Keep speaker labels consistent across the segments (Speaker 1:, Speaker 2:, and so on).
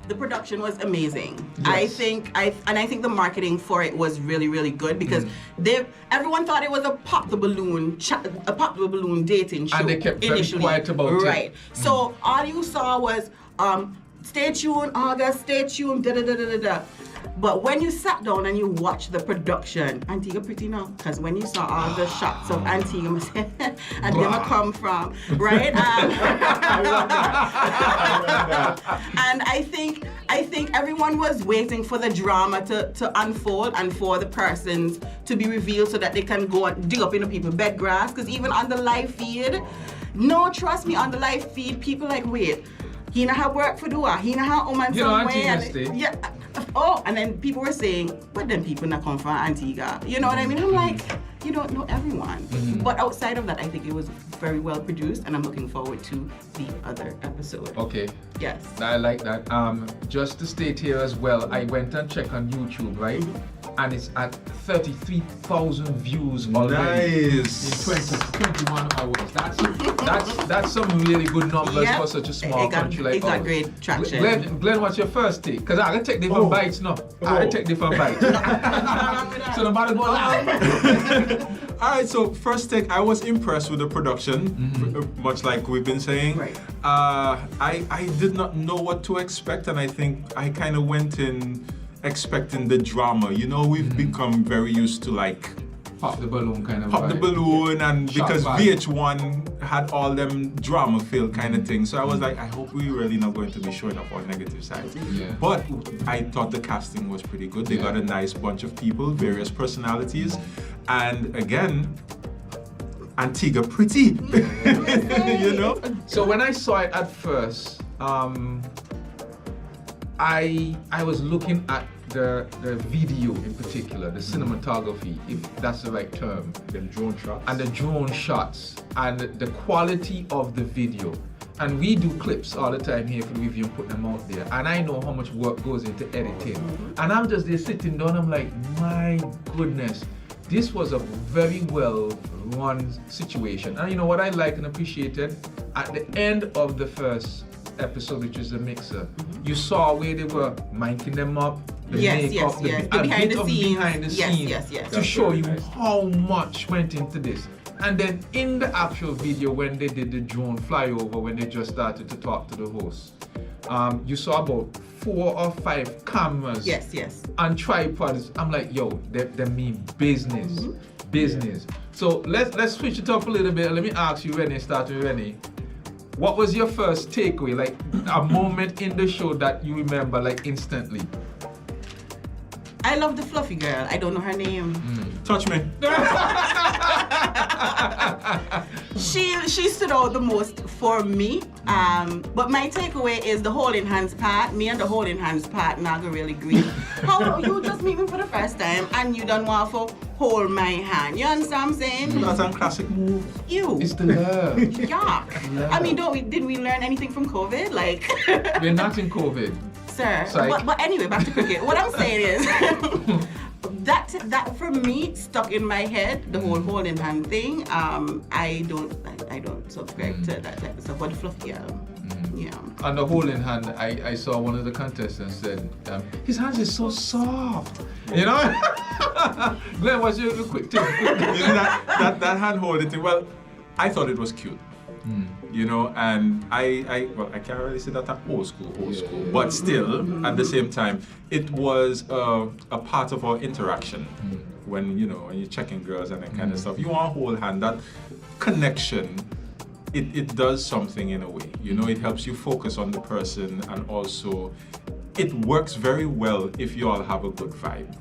Speaker 1: The production was amazing.
Speaker 2: Yes.
Speaker 1: I think the marketing for it was really, really good because everyone thought it was a pop the balloon dating show.
Speaker 2: And they kept very
Speaker 1: initially.
Speaker 2: quiet about it.
Speaker 1: Right. So all you saw was stay tuned, August, stay tuned, da da da da da da. But when you sat down and you watched the production, Antigua pretty now, because when you saw all the shots of Antigua and them come from, right? And I think everyone was waiting for the drama to unfold and for the persons to be revealed so that they can go and dig up in the people's bed grass. Because even on the live feed, no, trust me, on the live feed, people like, wait, he not have work for do, he not have woman somewhere. Yeah. Oh, and then people were saying, but then people not come from Antigua. You know what I mean? I'm like, you don't know everyone. But outside of that, I think it was very well produced, and I'm looking forward to the other episode.
Speaker 2: Okay.
Speaker 1: Yes.
Speaker 2: I like that. Just to state here as well, I went and checked on YouTube, right? And it's at 33,000 views already
Speaker 3: Nice.
Speaker 2: in 21 hours. That's some really good numbers for such a small country like ours.
Speaker 1: It got great traction.
Speaker 2: Glenn, what's your first take? Because I take different bites now. I take different bites. So no matter what.
Speaker 3: All right, so first take, I was impressed with the production, much like we've been saying.
Speaker 1: Right.
Speaker 3: I did not know what to expect, and I think I kind of went in expecting the drama. You know, we've become very used to like
Speaker 2: Pop the balloon kind of
Speaker 3: pop the
Speaker 2: vibe.
Speaker 3: balloon, and
Speaker 2: Shot
Speaker 3: because
Speaker 2: vibe.
Speaker 3: VH1 had all them drama feel kind of thing, so I was like, I hope we're really not going to be showing up on negative sides.
Speaker 2: Yeah.
Speaker 3: But I thought the casting was pretty good. They got a nice bunch of people, various personalities, and again, Antigua pretty, you know.
Speaker 2: So when I saw it at first, I was looking at the video in particular, the cinematography, if that's the right term,
Speaker 3: The drone shots.
Speaker 2: and the drone shots, and the quality of the video. And we do clips all the time here for the review and put them out there. And I know how much work goes into editing. And I'm just there sitting down, I'm like, my goodness, this was a very well run situation. And you know what I liked and appreciated? At the end of the first episode, which is the mixer, you saw where they were miking them up, the makeup,
Speaker 1: the
Speaker 2: a
Speaker 1: behind
Speaker 2: bit
Speaker 1: the
Speaker 2: of
Speaker 1: scenes.
Speaker 2: behind the scenes
Speaker 1: Yes.
Speaker 2: to show you
Speaker 3: nice.
Speaker 2: how much went into this. And then in the actual video, when they did the drone flyover, when they just started to talk to the host, you saw about 4 or 5 cameras
Speaker 1: Yes.
Speaker 2: and tripods. I'm like, yo, they mean business. Business. So let's switch it up a little bit. Let me ask you, Renee, start with Renee. What was your first takeaway, like a moment in the show that you remember like instantly?
Speaker 1: I love the fluffy girl. I don't know her name.
Speaker 3: Touch me.
Speaker 1: She stood out the most for me. But my takeaway is the holding hands part. Me and the holding hands part not gonna really agree. How you just meet me for the first time and you don't want to hold my hand? You understand what I'm saying?
Speaker 3: That's a classic move.
Speaker 1: You.
Speaker 2: It's the love.
Speaker 1: Yuck. I mean, did we learn anything from COVID? Like,
Speaker 2: We're not in COVID.
Speaker 1: sir.
Speaker 2: Psych.
Speaker 1: But anyway, back to cricket. What I'm saying is that for me stuck in my head, the whole holding hand thing. I don't subscribe to that type of stuff. But the fluffy girl, yeah.
Speaker 2: On the holding hand, I saw one of the contestants said, his hands is so soft. You know? Glenn, what's your quick tip?
Speaker 3: You know, that hand holding thing. Well, I thought it was cute. You know, and I can't really say that I'm old school, but still, at the same time, it was a part of our interaction. When you're checking girls and that kind of stuff, you want to hold hand. That connection, it does something in a way. You know, it helps you focus on the person, and also it works very well if you all have a good vibe.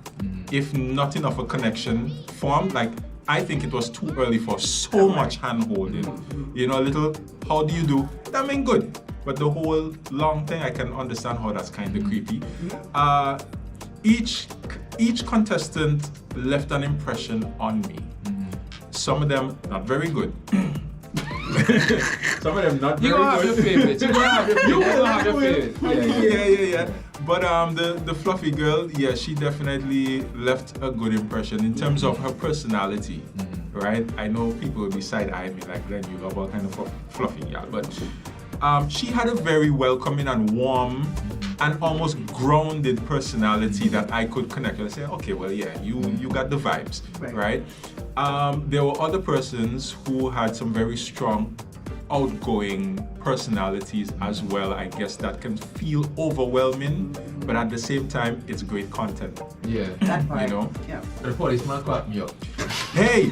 Speaker 3: If not enough a connection formed, like, I think it was too early for so much hand holding. You know, a little, how do you do? I mean, good. But the whole long thing, I can understand how that's kind of creepy. Each contestant left an impression on me. Some of them not very good. Some of them not very good.
Speaker 2: You don't have your favorites. You don't have your favorites.
Speaker 3: Yeah. But the fluffy girl, yeah, she definitely left a good impression in terms of her personality, right? I know people will be side-eyeing me like, Glenn, you love all kind of fluffy girl, but she had a very welcoming and warm an almost grounded personality that I could connect with and say, okay, well, yeah, you got the vibes, right? There were other persons who had some very strong outgoing personalities as well, I guess, that can feel overwhelming, but at the same time, it's great content.
Speaker 2: Yeah.
Speaker 1: That part.
Speaker 3: You know?
Speaker 1: Yeah.
Speaker 2: The policeman caught me up.
Speaker 3: Hey!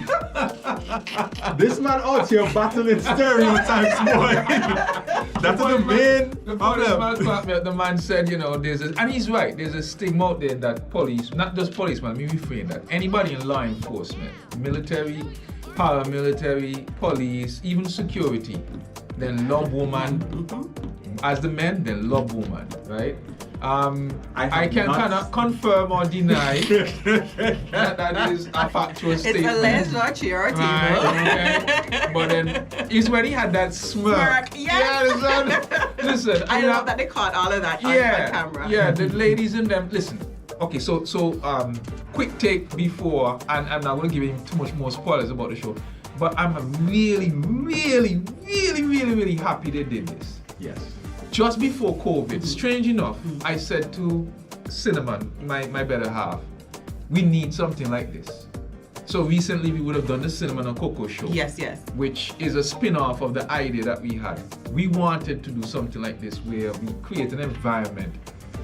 Speaker 3: This man out here battling stereotypes, boy! That's the main
Speaker 2: The
Speaker 3: problem.
Speaker 2: policeman caught me up. The man said, you know, and he's right, there's a stigma out there that police, not just policemen, let me reframe that, anybody in law enforcement, military, paramilitary, police, even security, then love woman. As the men, then love woman, right? I can cannot confirm or deny that is a factual statement.
Speaker 1: It's alleged, not charity.
Speaker 2: Right, okay. But then it's when he had that smirk.
Speaker 1: Yes.
Speaker 2: Yeah, listen.
Speaker 1: I love that they caught all of that on camera.
Speaker 2: Yeah, the ladies in them. Listen. Okay, so quick take before, and I'm not going to give him too much more spoilers about the show, but I'm really, really, really, really, really happy they did this.
Speaker 3: Yes.
Speaker 2: Just before COVID, strange enough, I said to Cinnamon, my better half, we need something like this. So recently we would have done the Cinnamon and Cocoa show.
Speaker 1: Yes.
Speaker 2: Which is a spin-off of the idea that we had. We wanted to do something like this where we create an environment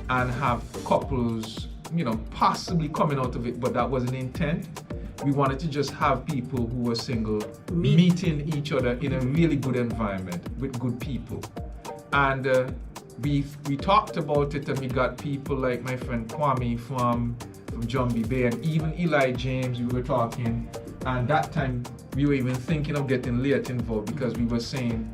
Speaker 2: and have couples, you know, possibly coming out of it, but that wasn't the intent. We wanted to just have people who were single meeting each other in a really good environment with good people. And we talked about it, and we got people like my friend Kwame from Jumbie Bay, and even Eli James, we were talking. And that time we were even thinking of getting Leah involved, because we were saying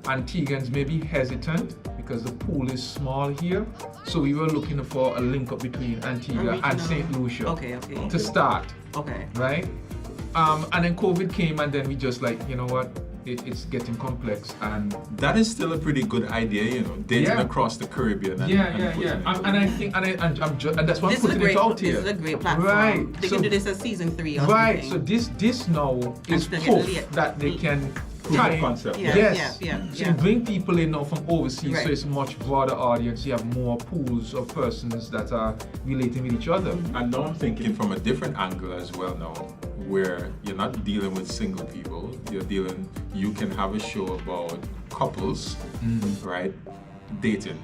Speaker 2: Antiguans may be hesitant because the pool is small here. So we were looking for a link up between Antigua and St. Lucia to start.
Speaker 1: Okay.
Speaker 2: Right? And then COVID came, and then we just like, you know what? It's getting complex, and
Speaker 3: that is still a pretty good idea, you know, dating across the Caribbean.
Speaker 2: And I think, and that's why I'm putting it out here.
Speaker 1: This is a great platform.
Speaker 2: Right.
Speaker 1: They can do this as season 3 or
Speaker 2: right.
Speaker 1: something.
Speaker 2: So this now is proof that they can
Speaker 3: time concept.
Speaker 2: Yes. So you bring people in now from overseas,
Speaker 1: Right.
Speaker 2: so it's a much broader audience. You have more pools of persons that are relating with each other.
Speaker 3: And now I'm thinking from a different angle as well now, where you're not dealing with single people, you can have a show about couples, right? Dating.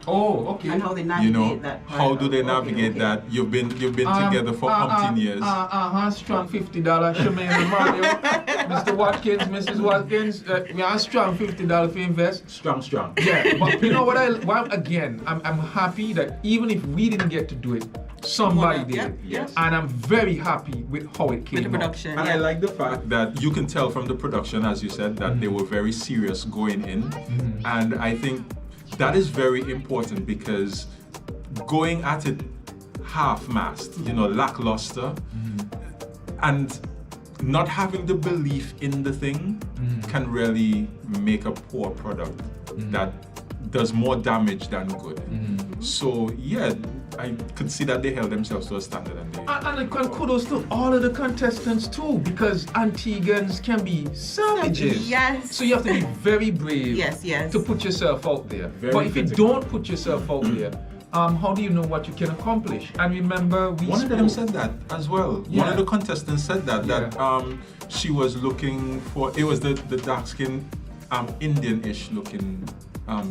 Speaker 2: Oh, okay.
Speaker 1: And how they navigate that.
Speaker 3: How do they navigate that? You've been together for umpteen years.
Speaker 2: Strong $50, Shemaine and Mario. Mr. Watkins, Mrs. Watkins, we are strong $50 for invest.
Speaker 3: Strong.
Speaker 2: Yeah, but you know what I'm happy that even if we didn't get to do it, somebody did.
Speaker 3: Yes.
Speaker 2: And I'm very happy with how it came
Speaker 1: With the production.
Speaker 3: And I like the fact that you can tell from the production, as you said, that they were very serious going in. And I think that is very important, because going at it half-mast, lackluster, and not having the belief in the thing can really make a poor product that does more damage than good. So yeah, I could see that they held themselves to a standard,
Speaker 2: and kudos to all of the contestants too, because Antigans can be savages.
Speaker 1: Yes.
Speaker 2: So you have to be very brave.
Speaker 1: Yes.
Speaker 2: To put yourself out there.
Speaker 3: Very
Speaker 2: but if you
Speaker 3: physical.
Speaker 2: don't put yourself out there, how do you know what you can accomplish? And remember,
Speaker 3: one of them said that as well.
Speaker 2: Yeah.
Speaker 3: One of the contestants said that she was looking for, it was the dark-skinned Indian-ish looking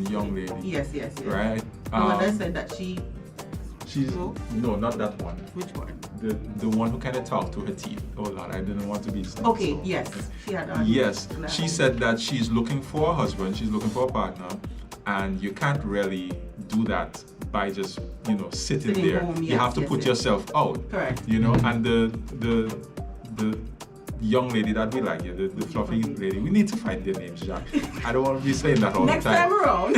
Speaker 3: young lady.
Speaker 1: Yes.
Speaker 3: Right?
Speaker 1: The one that said that
Speaker 3: no, not that one.
Speaker 1: Which one?
Speaker 3: The one who kind of talked to her teeth. Oh Lord, I didn't want to be sneaky.
Speaker 1: Okay, yes. She had on.
Speaker 3: Yes,
Speaker 1: glasses.
Speaker 3: she said that she's looking for a husband, she's looking for a partner, and you can't really do that by just, sitting there.
Speaker 1: Home,
Speaker 3: you have to put yourself out.
Speaker 1: Correct.
Speaker 3: And the young lady that we like, the fluffy lady, we need to find their names, Jack. I don't want to be saying that all
Speaker 1: Next
Speaker 3: the time.
Speaker 1: time around,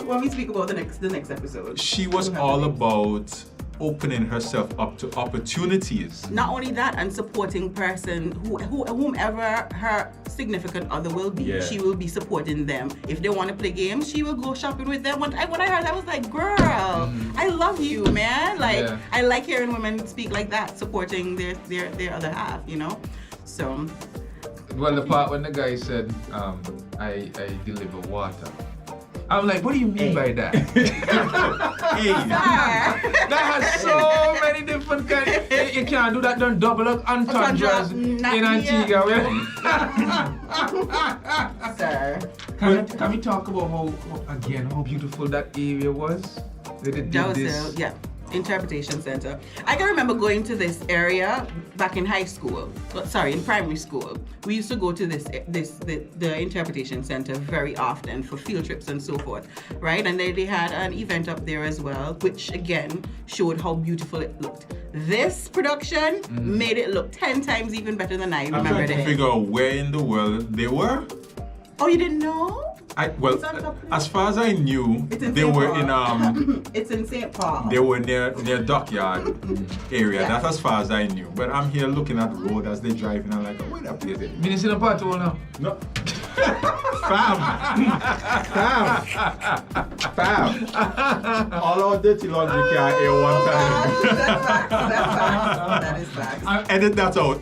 Speaker 1: when we speak about the next episode.
Speaker 3: She was all about opening herself up to opportunities.
Speaker 1: Not only that, and supporting person whomever her significant other will be,
Speaker 3: Yeah.
Speaker 1: she will be supporting them. If they want to play games, she will go shopping with them. When I heard that, I was like, girl, I love you, man. I like hearing women speak like that, supporting their other half, So.
Speaker 2: Well, the part when the guy said, I deliver water. I'm like, what do you mean by that?
Speaker 3: Hey.
Speaker 2: That has so many different kinds. You can't do that. Don't double up entendres in Antigua.
Speaker 1: Sir.
Speaker 2: Can we talk about how beautiful that area was?
Speaker 1: Interpretation center. I can remember going to this area back in high school. In primary school. We used to go to the interpretation center very often for field trips and so forth, right? And they had an event up there as well, which again showed how beautiful it looked. This production made it look 10 times even better than I remember
Speaker 3: I'm trying to figure out where in the world they were.
Speaker 1: Oh, you didn't know?
Speaker 3: As far as I knew, they were in
Speaker 1: it's in St. Paul.
Speaker 3: They were near dockyard area.
Speaker 1: Yes.
Speaker 3: That's as far as I knew. But I'm here looking at the road as they drive, and I'm like, where that place is?
Speaker 2: Minister Pt.2 now.
Speaker 3: No. Fam. All our dirty laundry can air one time.
Speaker 1: That's facts. That is facts.
Speaker 3: Edit that out.